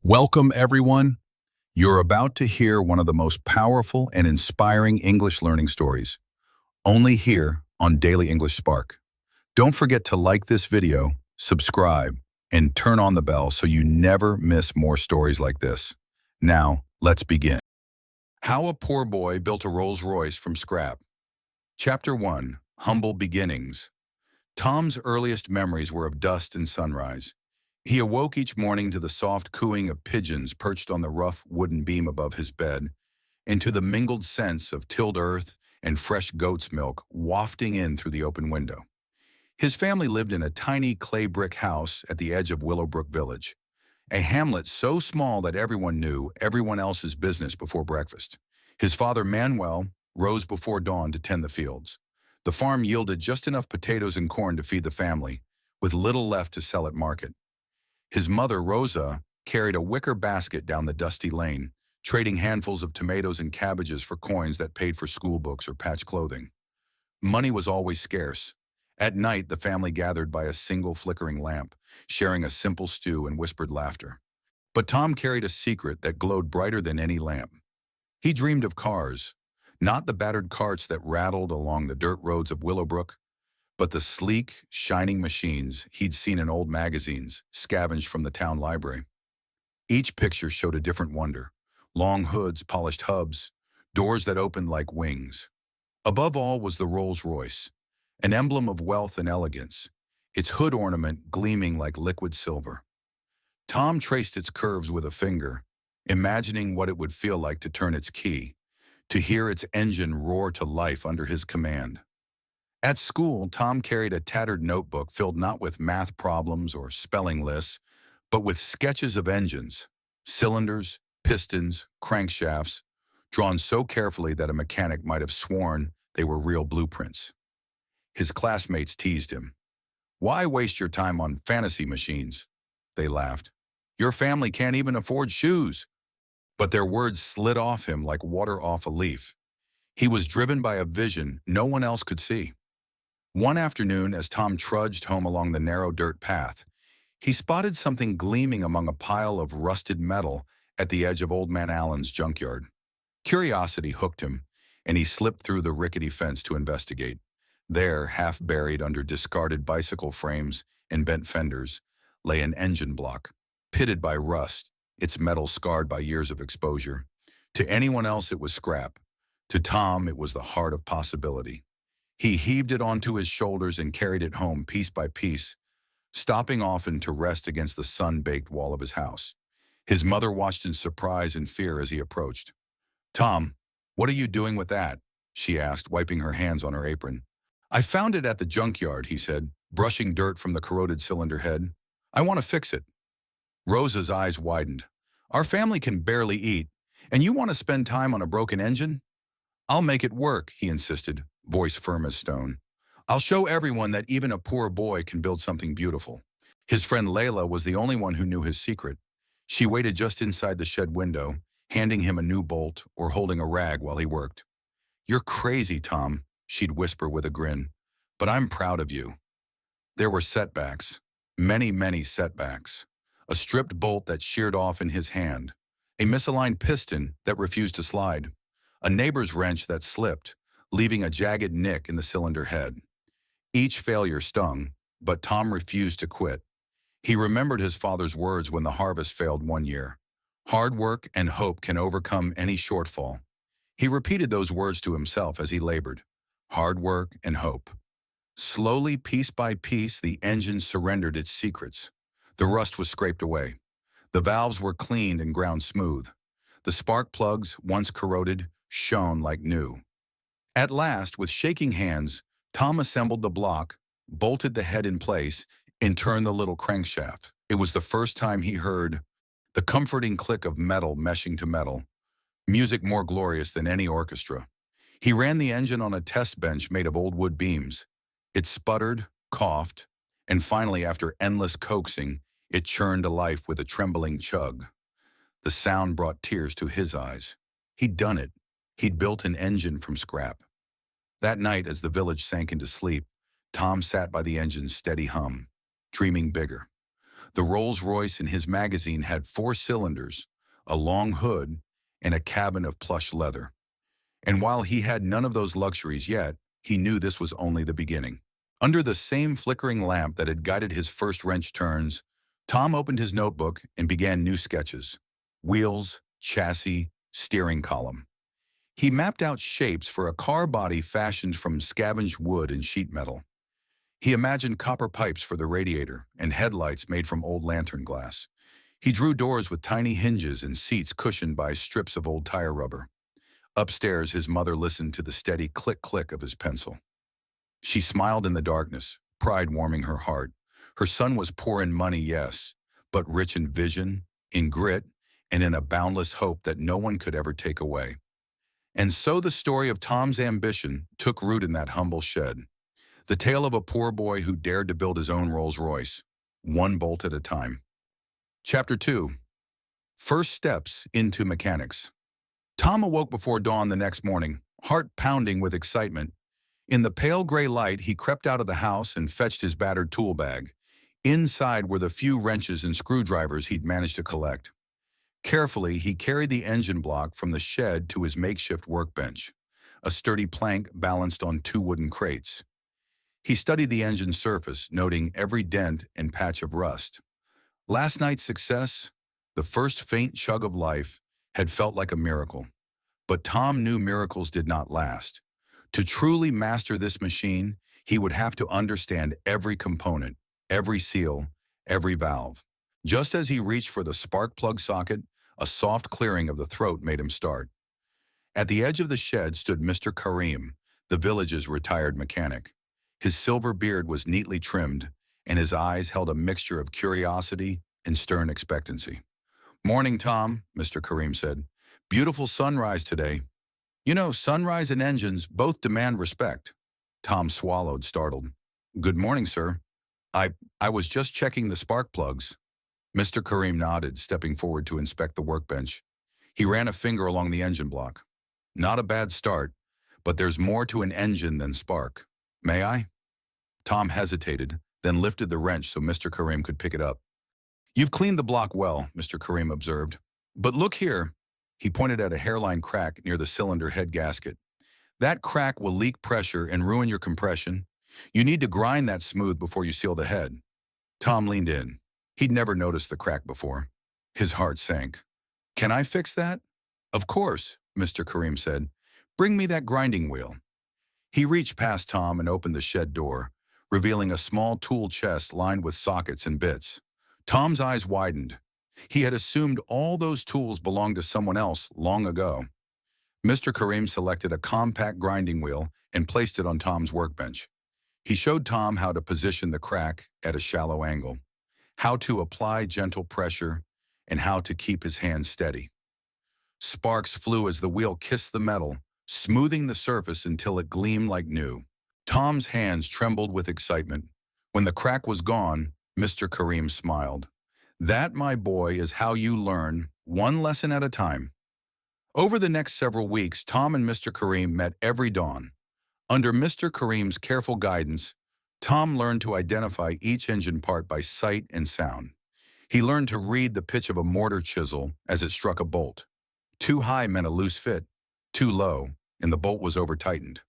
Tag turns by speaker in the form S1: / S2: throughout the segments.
S1: Welcome, everyone. You're about to hear one of the most powerful and inspiring English learning stories, only here on Daily English Spark. Don't forget to like this video, subscribe, and turn on the bell so you never miss more stories like this. Now, let's begin. How a Poor Boy Built a Rolls Royce from Scrap. Chapter 1, Humble Beginnings. Tom's earliest memories were of dust and sunrise. He awoke each morning to the soft cooing of pigeons perched on the rough wooden beam above his bed, and to the mingled scents of tilled earth and fresh goat's milk wafting in through the open window. His family lived in a tiny clay brick house at the edge of Willowbrook Village, a hamlet so small that everyone knew everyone else's business before breakfast. His father, Manuel, rose before dawn to tend the fields. The farm yielded just enough potatoes and corn to feed the family, with little left to sell at market. His mother, Rosa, carried a wicker basket down the dusty lane, trading handfuls of tomatoes and cabbages for coins that paid for school books or patched clothing. Money was always scarce. At night, the family gathered by a single flickering lamp, sharing a simple stew and whispered laughter. But Tom carried a secret that glowed brighter than any lamp. He dreamed of cars, not the battered carts that rattled along the dirt roads of Willowbrook, but the sleek, shining machines he'd seen in old magazines scavenged from the town library. Each picture showed a different wonder: long hoods, polished hubs, doors that opened like wings. Above all was the Rolls Royce, an emblem of wealth and elegance, its hood ornament gleaming like liquid silver. Tom traced its curves with a finger, imagining what it would feel like to turn its key, to hear its engine roar to life under his command. At school, Tom carried a tattered notebook filled not with math problems or spelling lists, but with sketches of engines, cylinders, pistons, crankshafts, drawn so carefully that a mechanic might have sworn they were real blueprints. His classmates teased him. "Why waste your time on fantasy machines?" They laughed. "Your family can't even afford shoes." But their words slid off him like water off a leaf. He was driven by a vision no one else could see. One afternoon, as Tom trudged home along the narrow dirt path, he spotted something gleaming among a pile of rusted metal at the edge of Old Man Allen's junkyard. Curiosity hooked him, and he slipped through the rickety fence to investigate. There, half buried under discarded bicycle frames and bent fenders, lay an engine block, pitted by rust, its metal scarred by years of exposure. To anyone else it was scrap. To Tom it was the heart of possibility. He heaved it onto his shoulders and carried it home piece by piece, stopping often to rest against the sun-baked wall of his house. His mother watched in surprise and fear as he approached. "Tom, what are you doing with that?" she asked, wiping her hands on her apron. "I found it at the junkyard," he said, brushing dirt from the corroded cylinder head. "I want to fix it." Rosa's eyes widened. "Our family can barely eat, and you want to spend time on a broken engine?" "I'll make it work," he insisted, voice firm as stone. "I'll show everyone that even a poor boy can build something beautiful." His friend Layla was the only one who knew his secret. She waited just inside the shed window, handing him a new bolt or holding a rag while he worked. "You're crazy, Tom," she'd whisper with a grin, "but I'm proud of you." There were setbacks, many, many setbacks. A stripped bolt that sheared off in his hand, a misaligned piston that refused to slide, a neighbor's wrench that slipped, leaving a jagged nick in the cylinder head. Each failure stung, but Tom refused to quit. He remembered his father's words when the harvest failed one year. "Hard work and hope can overcome any shortfall." He repeated those words to himself as he labored. Hard work and hope. Slowly, piece by piece, the engine surrendered its secrets. The rust was scraped away. The valves were cleaned and ground smooth. The spark plugs, once corroded, shone like new. At last, with shaking hands, Tom assembled the block, bolted the head in place, and turned the little crankshaft. It was the first time he heard the comforting click of metal meshing to metal, music more glorious than any orchestra. He ran the engine on a test bench made of old wood beams. It sputtered, coughed, and finally, after endless coaxing, it churned to life with a trembling chug. The sound brought tears to his eyes. He'd done it. He'd built an engine from scrap. That night, as the village sank into sleep, Tom sat by the engine's steady hum, dreaming bigger. The Rolls Royce in his magazine had 4 cylinders, a long hood, and a cabin of plush leather. And while he had none of those luxuries yet, he knew this was only the beginning. Under the same flickering lamp that had guided his first wrench turns, Tom opened his notebook and began new sketches. Wheels, chassis, steering column. He mapped out shapes for a car body fashioned from scavenged wood and sheet metal. He imagined copper pipes for the radiator and headlights made from old lantern glass. He drew doors with tiny hinges and seats cushioned by strips of old tire rubber. Upstairs, his mother listened to the steady click-click of his pencil. She smiled in the darkness, pride warming her heart. Her son was poor in money, yes, but rich in vision, in grit, and in a boundless hope that no one could ever take away. And so the story of Tom's ambition took root in that humble shed. The tale of a poor boy who dared to build his own Rolls Royce, one bolt at a time. Chapter 2. First Steps into Mechanics. Tom awoke before dawn the next morning, heart pounding with excitement. In the pale gray light, he crept out of the house and fetched his battered tool bag. Inside were the few wrenches and screwdrivers he'd managed to collect. Carefully, he carried the engine block from the shed to his makeshift workbench, a sturdy plank balanced on 2 wooden crates. He studied the engine's surface, noting every dent and patch of rust. Last night's success, the first faint chug of life, had felt like a miracle. But Tom knew miracles did not last. To truly master this machine, he would have to understand every component, every seal, every valve. Just as he reached for the spark plug socket, a soft clearing of the throat made him start. At the edge of the shed stood Mr. Karim, the village's retired mechanic. His silver beard was neatly trimmed, and his eyes held a mixture of curiosity and stern expectancy. "Morning, Tom," Mr. Karim said. "Beautiful sunrise today." "You know, sunrise and engines both demand respect." Tom swallowed, startled. "Good morning, sir. I was just checking the spark plugs." Mr. Karim nodded, stepping forward to inspect the workbench. He ran a finger along the engine block. "Not a bad start, but there's more to an engine than spark. May I?" Tom hesitated, then lifted the wrench so Mr. Karim could pick it up. "You've cleaned the block well," Mr. Karim observed. "But look here." He pointed at a hairline crack near the cylinder head gasket. "That crack will leak pressure and ruin your compression. You need to grind that smooth before you seal the head." Tom leaned in. He'd never noticed the crack before. His heart sank. "Can I fix that?" "Of course," Mr. Karim said. "Bring me that grinding wheel." He reached past Tom and opened the shed door, revealing a small tool chest lined with sockets and bits. Tom's eyes widened. He had assumed all those tools belonged to someone else long ago. Mr. Karim selected a compact grinding wheel and placed it on Tom's workbench. He showed Tom how to position the crack at a shallow angle, how to apply gentle pressure, and how to keep his hands steady. Sparks flew as the wheel kissed the metal, smoothing the surface until it gleamed like new. Tom's hands trembled with excitement. When the crack was gone, Mr. Karim smiled. "That, my boy, is how you learn, one lesson at a time." Over the next several weeks, Tom and Mr. Karim met every dawn. Under Mr. Karim's careful guidance, Tom learned to identify each engine part by sight and sound. He learned to read the pitch of a mortar chisel as it struck a bolt. Too high meant a loose fit, too low, and the bolt was over-tightened.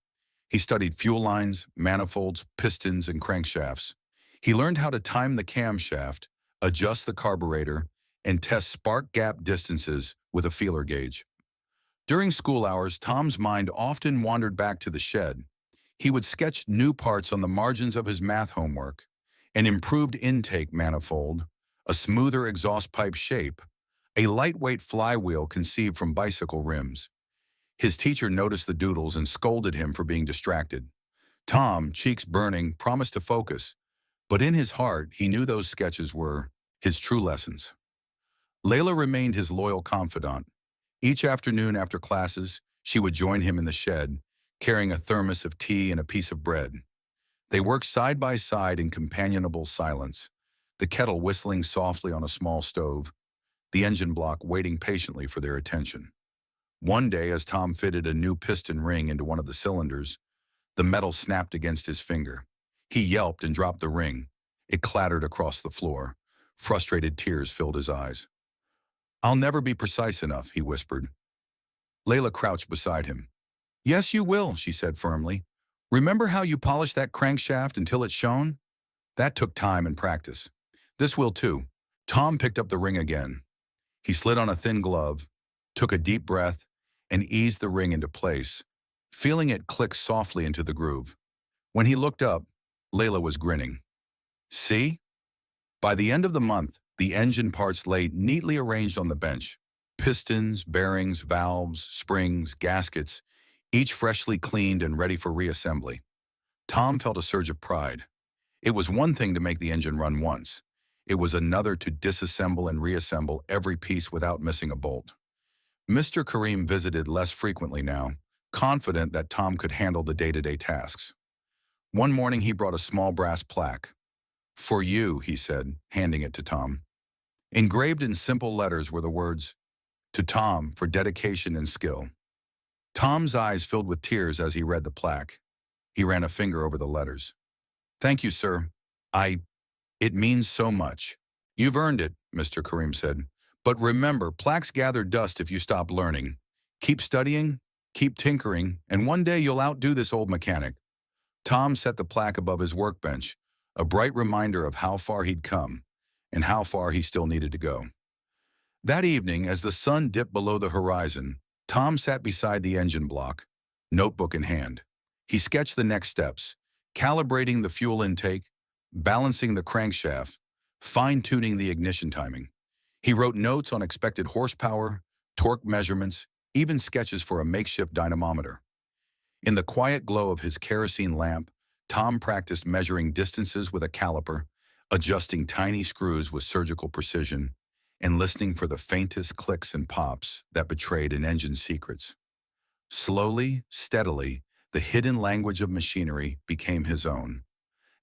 S1: He studied fuel lines, manifolds, pistons, and crankshafts. He learned how to time the camshaft, adjust the carburetor, and test spark gap distances with a feeler gauge. During school hours, Tom's mind often wandered back to the shed. He would sketch new parts on the margins of his math homework, an improved intake manifold, a smoother exhaust pipe shape, a lightweight flywheel conceived from bicycle rims. His teacher noticed the doodles and scolded him for being distracted. Tom, cheeks burning, promised to focus, but in his heart, he knew those sketches were his true lessons. Layla remained his loyal confidant. Each afternoon after classes, she would join him in the shed, carrying a thermos of tea and a piece of bread. They worked side by side in companionable silence, the kettle whistling softly on a small stove, the engine block waiting patiently for their attention. One day, as Tom fitted a new piston ring into one of the cylinders, the metal snapped against his finger. He yelped and dropped the ring. It clattered across the floor. Frustrated tears filled his eyes. "I'll never be precise enough," he whispered. Layla crouched beside him. "Yes, you will," she said firmly. "Remember how you polished that crankshaft until it shone? That took time and practice. This will too." Tom picked up the ring again. He slid on a thin glove, took a deep breath, and eased the ring into place, feeling it click softly into the groove. When he looked up, Layla was grinning. "See?" By the end of the month, the engine parts lay neatly arranged on the bench. Pistons, bearings, valves, springs, gaskets, each freshly cleaned and ready for reassembly. Tom felt a surge of pride. It was one thing to make the engine run once. It was another to disassemble and reassemble every piece without missing a bolt. Mr. Kareem visited less frequently now, confident that Tom could handle the day-to-day tasks. One morning he brought a small brass plaque. "For you," he said, handing it to Tom. Engraved in simple letters were the words, "To Tom for dedication and skill." Tom's eyes filled with tears as he read the plaque. He ran a finger over the letters. "Thank you, sir. It means so much." "You've earned it," Mr. Kareem said. "But remember, plaques gather dust if you stop learning. Keep studying, keep tinkering, and one day you'll outdo this old mechanic." Tom set the plaque above his workbench, a bright reminder of how far he'd come and how far he still needed to go. That evening, as the sun dipped below the horizon, Tom sat beside the engine block, notebook in hand. He sketched the next steps, calibrating the fuel intake, balancing the crankshaft, fine-tuning the ignition timing. He wrote notes on expected horsepower, torque measurements, even sketches for a makeshift dynamometer. In the quiet glow of his kerosene lamp, Tom practiced measuring distances with a caliper, adjusting tiny screws with surgical precision, and listening for the faintest clicks and pops that betrayed an engine's secrets. Slowly, steadily, the hidden language of machinery became his own,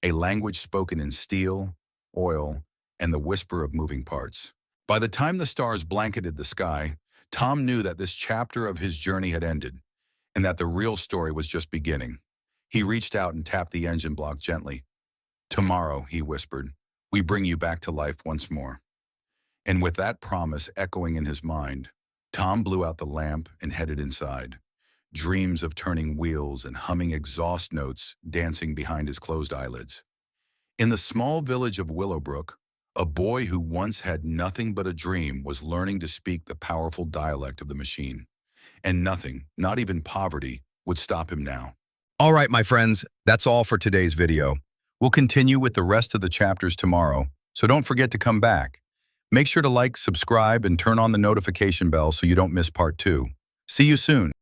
S1: a language spoken in steel, oil, and the whisper of moving parts. By the time the stars blanketed the sky, Tom knew that this chapter of his journey had ended, and that the real story was just beginning. He reached out and tapped the engine block gently. "Tomorrow," he whispered, "we bring you back to life once more." And with that promise echoing in his mind, Tom blew out the lamp and headed inside, dreams of turning wheels and humming exhaust notes dancing behind his closed eyelids. In the small village of Willowbrook, a boy who once had nothing but a dream was learning to speak the powerful dialect of the machine. And nothing, not even poverty, would stop him now. All right, my friends, that's all for today's video. We'll continue with the rest of the chapters tomorrow, so don't forget to come back. Make sure to like, subscribe, and turn on the notification bell so you don't miss part 2. See you soon.